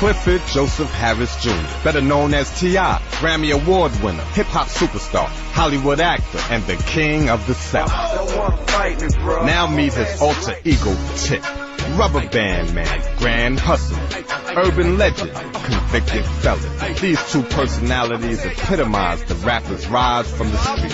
Clifford Joseph Harris Jr., better known as T.I., Grammy Award winner, hip-hop superstar, Hollywood actor, and the king of the South. Now meet his alter ego, Tip. Rubber band man, grand hustler, urban legend, convicted felon. These two personalities epitomize the rapper's rise from the street.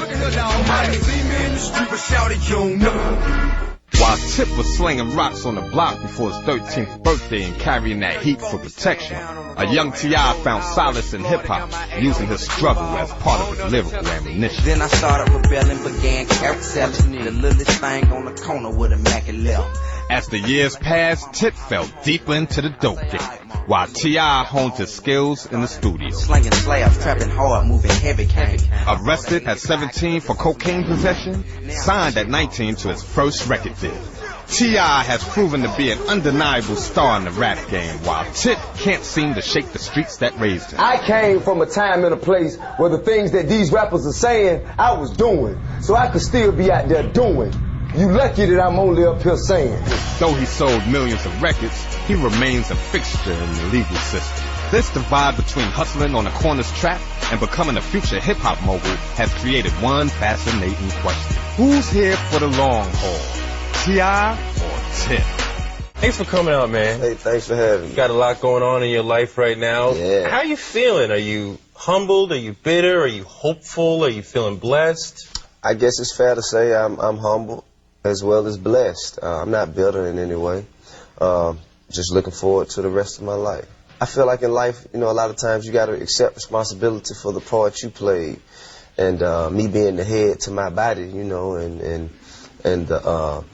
While Tip was slinging rocks on the block before his 13th birthday and carrying that heat for protection, a young T.I. found solace in hip-hop, using his struggle as part of his lyrical ammunition. Then I started rebelling, began carouseling, the littlest thing on the corner with a Mac and left. As the years passed, Tip fell deeper into the dope game, while T.I. honed his skills in the studio. Slinging slabs, trapping hard, moving heavy. Arrested at 17 for cocaine possession, signed at 19 to his first record deal. T.I. has proven to be an undeniable star in the rap game, while Tip can't seem to shake the streets that raised him. I came from a time and a place where the things that these rappers are saying, I was doing, so I could still be out there doing. You lucky that I'm only up here saying. Though he sold millions of records, he remains a fixture in the legal system. This divide between hustling on a corner's trap and becoming a future hip-hop mogul has created one fascinating question. Who's here for the long haul? T.I. or Tip? Thanks for coming out, man. Hey, thanks for having me. You got a lot going on in your life right now. Yeah. How are you feeling? Are you humbled? Are you bitter? Are you hopeful? Are you feeling blessed? I guess it's fair to say I'm humble as well as blessed. I'm not bitter in any way. Just looking forward to the rest of my life. I feel like in life, you know, a lot of times you got to accept responsibility for the part you played. And me being the head to my body, you know, and the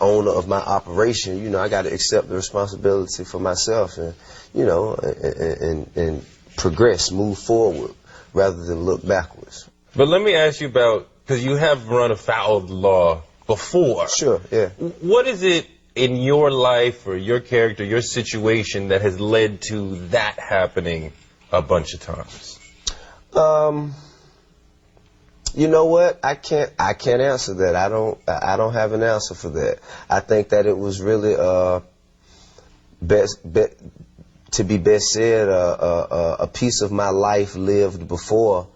owner of my operation, you know, I got to accept the responsibility for myself and, you know, and progress, move forward rather than look backwards. But let me ask you about, because you have run afoul of the law before. Sure, yeah. What is it in your life or your character, your situation that has led to that happening a bunch of times? You know what? I can't answer that. I don't have an answer for that. I think that it was really best said a piece of my life lived before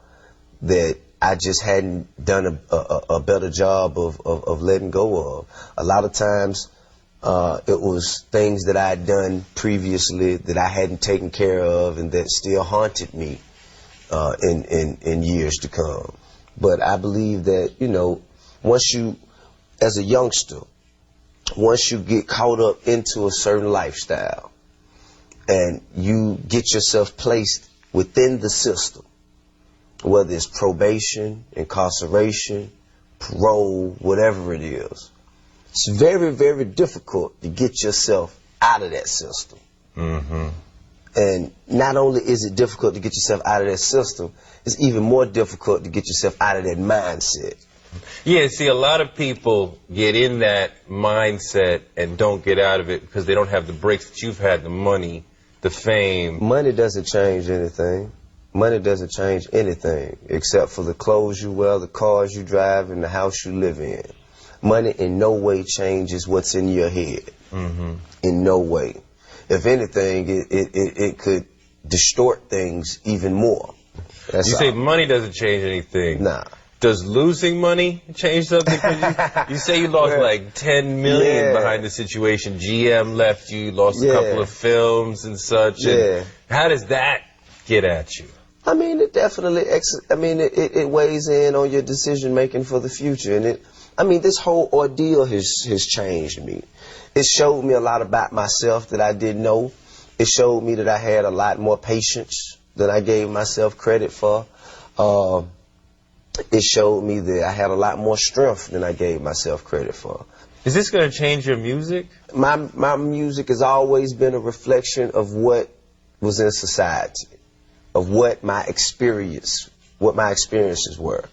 that I just hadn't done a better job of letting go of. A lot of times it was things that I had done previously that I hadn't taken care of and that still haunted me in years to come. But I believe that, you know, once you, as a youngster, once you get caught up into a certain lifestyle and you get yourself placed within the system, whether it's probation, incarceration, parole, whatever it is, it's very, very difficult to get yourself out of that system. Mm-hmm. And not only is it difficult to get yourself out of that system, it's even more difficult to get yourself out of that mindset. Yeah, see, a lot of people get in that mindset and don't get out of it because they don't have the breaks that you've had, the money, the fame. Money doesn't change anything. Money doesn't change anything except for the clothes you wear, the cars you drive, and the house you live in. Money in no way changes what's in your head. Mm-hmm. In no way. If anything, it could distort things even more. That's you say money doesn't change anything. Nah. Does losing money change something? You say you lost like $10 million behind the situation. GM left you, lost a couple of films and such. Yeah. And how does that get at you? I mean, it definitely, it weighs in on your decision making for the future. And this whole ordeal has changed me. It showed me a lot about myself that I didn't know. It showed me that I had a lot more patience than I gave myself credit for. It showed me that I had a lot more strength than I gave myself credit for. Is this going to change your music? My music has always been a reflection of what was in society, of what my experiences were.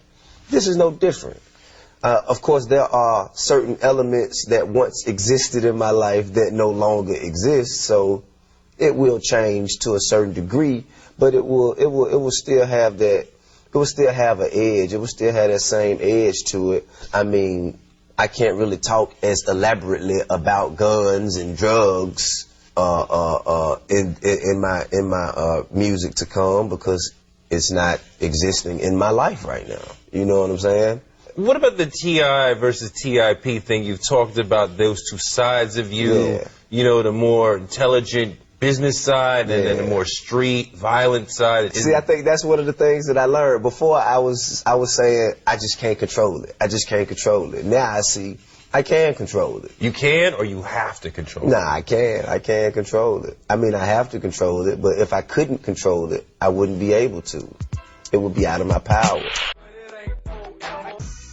This is no different. Of course, there are certain elements that once existed in my life that no longer exist, so it will change to a certain degree, but it will still have that. It will still have an edge. It will still have that same edge to it. I mean, I can't really talk as elaborately about guns and drugs in my music to come, because it's not existing in my life right now. You know what I'm saying? What about the T.I. versus T.I.P. thing? You've talked about those two sides of you. Yeah. You know, the more intelligent business side, and then the more street, violent side. See, I think that's one of the things that I learned. Before, I was saying, I just can't control it. I just can't control it. Now I see, I can control it. You can, or you have to control it? Nah, I can. I can control it. I mean, I have to control it, but if I couldn't control it, I wouldn't be able to. It would be out of my power.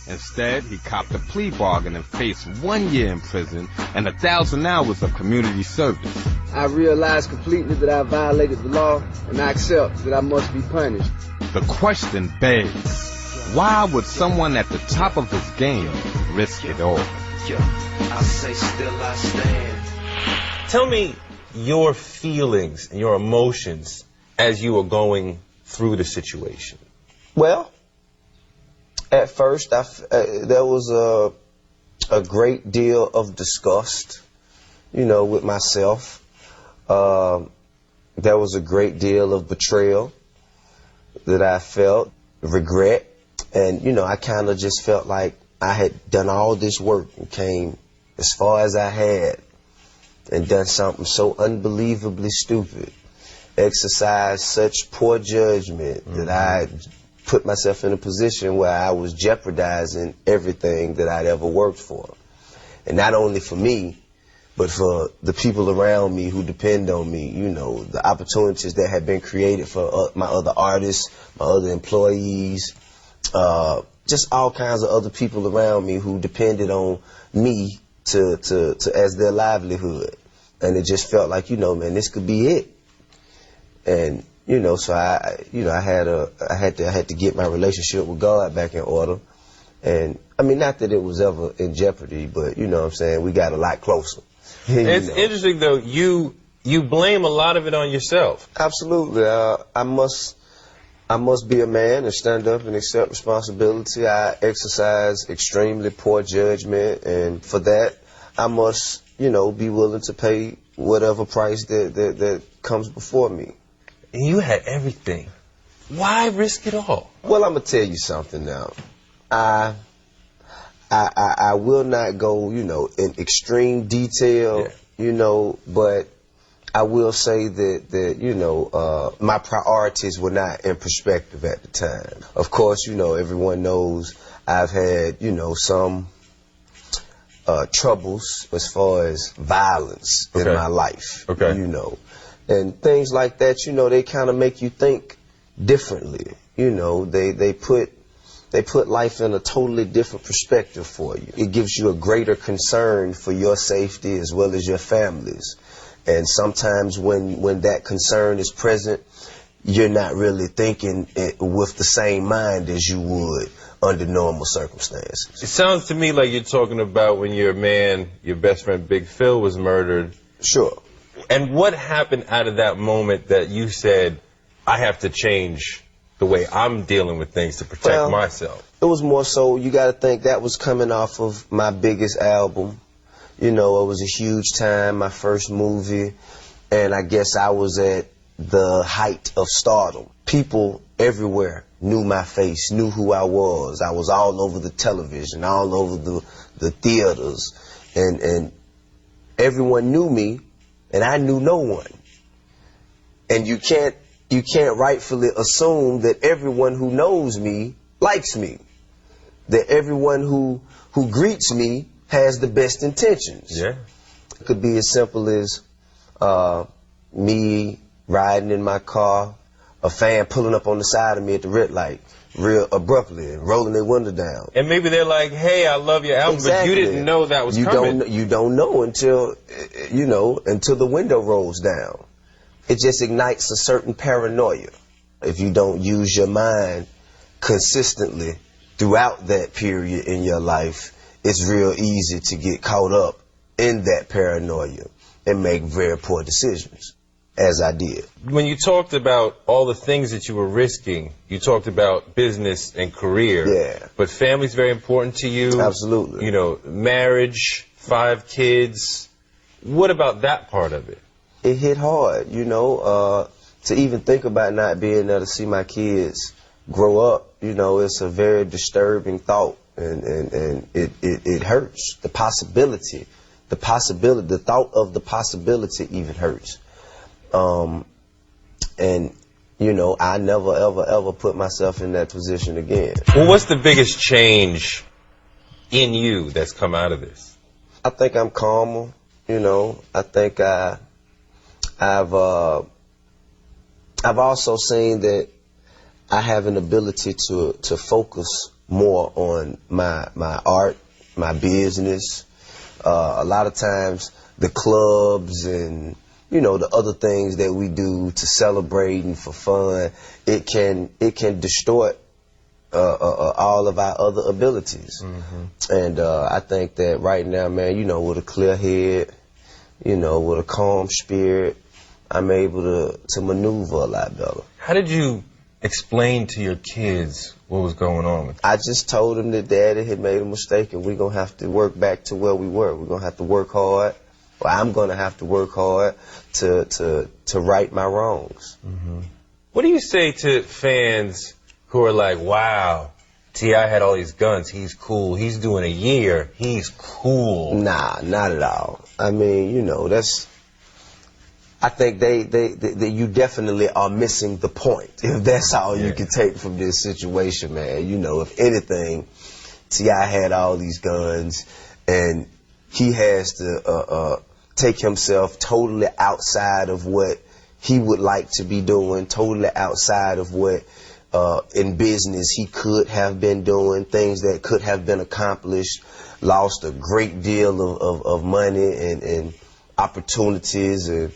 Instead, he copped a plea bargain and faced 1 year in prison and 1,000 hours of community service. I realize completely that I violated the law, and I accept that I must be punished. The question begs, why would someone at the top of his game risk it all? I say still I stand. Tell me your feelings and your emotions as you were going through the situation. Well, at first, there was a great deal of disgust, you know, with myself. There was a great deal of betrayal that I felt, regret. And, you know, I kind of just felt like I had done all this work and came as far as I had and done something so unbelievably stupid, exercised such poor judgment that I put myself in a position where I was jeopardizing everything that I'd ever worked for. And not only for me, but for the people around me who depend on me, you know, the opportunities that had been created for my other artists, my other employees, just all kinds of other people around me who depended on me to as their livelihood. And it just felt like, you know, man, this could be it. And you know, so I had to get my relationship with God back in order. And I mean, not that it was ever in jeopardy, but you know what I'm saying, we got a lot closer. It's interesting though, you blame a lot of it on yourself. Absolutely. I must be a man and stand up and accept responsibility. I exercise extremely poor judgment, and for that I must, you know, be willing to pay whatever price that comes before me. And you had everything. Why risk it all? Well, I'm gonna tell you something now. I will not go, you know, in extreme detail, you know, but I will say that you know, my priorities were not in perspective at the time. Of course, you know, everyone knows I've had, you know, some troubles as far as violence in my life, you know. And things like that, you know, they kind of make you think differently. You know, they put life in a totally different perspective for you. It gives you a greater concern for your safety as well as your family's. And sometimes when that concern is present, you're not really thinking it with the same mind as you would under normal circumstances. It sounds to me like you're talking about when your best friend Big Phil was murdered. Sure. And what happened out of that moment that you said, I have to change the way I'm dealing with things to protect myself? It was more so, you got to think that was coming off of my biggest album. You know, it was a huge time, my first movie, and I guess I was at the height of stardom. People everywhere knew my face, knew who I was. I was all over the television, all over the theaters, and everyone knew me. And I knew no one. And you can't rightfully assume that everyone who knows me likes me. That everyone who greets me has the best intentions. Yeah. It could be as simple as me riding in my car, a fan pulling up on the side of me at the red light real abruptly and rolling their window down. And maybe they're like, hey, I love your album, but you didn't know that was coming. You don't know until, you know, until the window rolls down. It just ignites a certain paranoia. If you don't use your mind consistently throughout that period in your life, it's real easy to get caught up in that paranoia and make very poor decisions, as I did. When you talked about all the things that you were risking, you talked about business and career. Yeah. But family's very important to you. Absolutely. You know, marriage, 5 kids. What about that part of it? it hit hard, you know, to even think about not being there to see my kids grow up, you know, it's a very disturbing thought, and it hurts. The thought of the possibility even hurts. And, you know, I never, ever put myself in that position again. Well, what's the biggest change in you that's come out of this? I think I'm calmer, you know. I think I've also seen that I have an ability to focus more on my art, my business. A lot of times the clubs and, you know, the other things that we do to celebrate and for fun, it can distort all of our other abilities. Mm-hmm. And I think that right now, man, you know, with a clear head, you know, with a calm spirit, I'm able to maneuver a lot better. How did you explain to your kids what was going on with you? I just told them that Daddy had made a mistake and we're going to have to work back to where we were. We're going to have to work hard. Well, I'm going to have to work hard to right my wrongs. Mm-hmm. What do you say to fans who are like, wow, T.I. had all these guns, he's cool, he's doing a year, he's cool? Nah, not at all. I mean, you know, I think they you definitely are missing the point, if that's all you can take from this situation, man. You know, if anything, T.I. had all these guns, and he has to take himself totally outside of what he would like to be doing, totally outside of what in business he could have been doing, things that could have been accomplished, lost a great deal of money and opportunities. And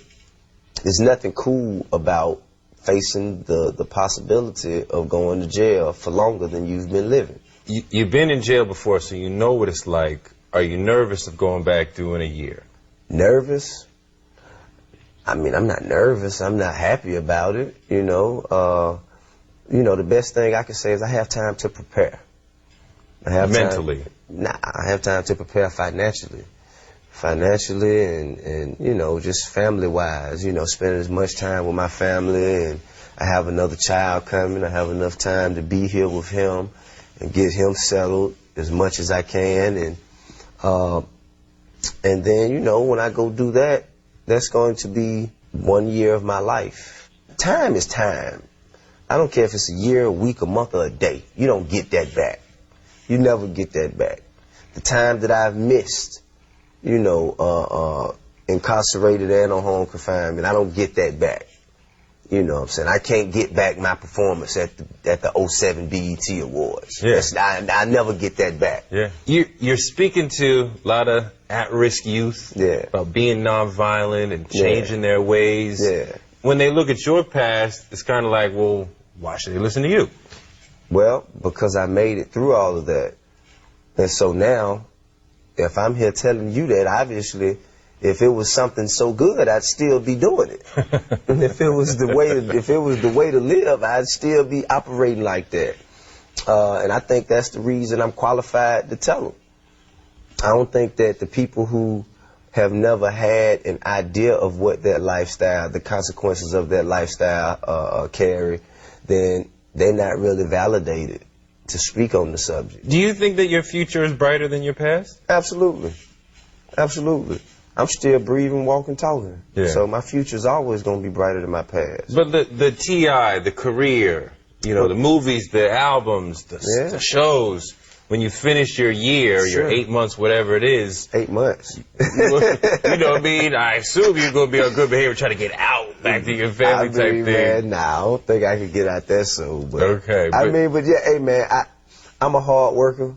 there's nothing cool about facing the possibility of going to jail for longer than you've been living. You've been in jail before, so you know what it's like. Are you nervous of going back doing a year? Nervous? I mean, I'm not nervous. I'm not happy about it, you know. You know, the best thing I can say is I have time to prepare. I have mentally? I have time to prepare financially. And you know, just family-wise, you know, spending as much time with my family, and I have another child coming. I have enough time to be here with him and get him settled as much as I can, and then, you know, when I go do that, that's going to be 1 year of my life. Time is time. I don't care if it's a year, a week, a month, or a day. You don't get that back. You never get that back. The time that I've missed, you know, incarcerated and on home confinement, I don't get that back. You know what I'm saying? I can't get back my performance at the 07 BET Awards. Yeah. I never get that back. Yeah. You're speaking to a lot of at-risk youth about being nonviolent and changing their ways. Yeah. When they look at your past, it's kind of like, well, why should they listen to you? Well, because I made it through all of that. And so now, if I'm here telling you that, obviously, if it was something so good, I'd still be doing it. And if it was the way to live, I'd still be operating like that. And I think that's the reason I'm qualified to tell them. I don't think that the people who have never had an idea of what that lifestyle, the consequences of that lifestyle carry, then they're not really validated to speak on the subject. Do you think that your future is brighter than your past? Absolutely. Absolutely. I'm still breathing, walking, talking. Yeah. So my future's always going to be brighter than my past. But the T.I., the career, you know, the movies, the albums, the shows, when you finish your year, your 8 months, whatever it is. 8 months. You know what I mean? I assume you're going to be on good behavior, trying to get out, back to your family type thing. Man, nah, I don't think I could get out that soon. But, okay. I mean, but yeah, hey, man, I'm a hard worker.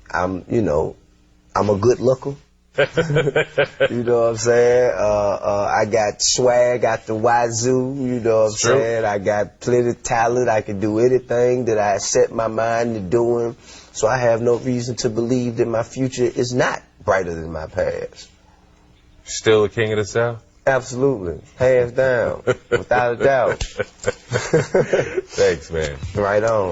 I'm a good looker. You know what I'm saying? I got swag out the wazoo, you know what I'm saying? I got plenty of talent. I can do anything that I set my mind to doing. So I have no reason to believe that my future is not brighter than my past. Still a king of the South? Absolutely. Hands down. Without a doubt. Thanks, man. Right on.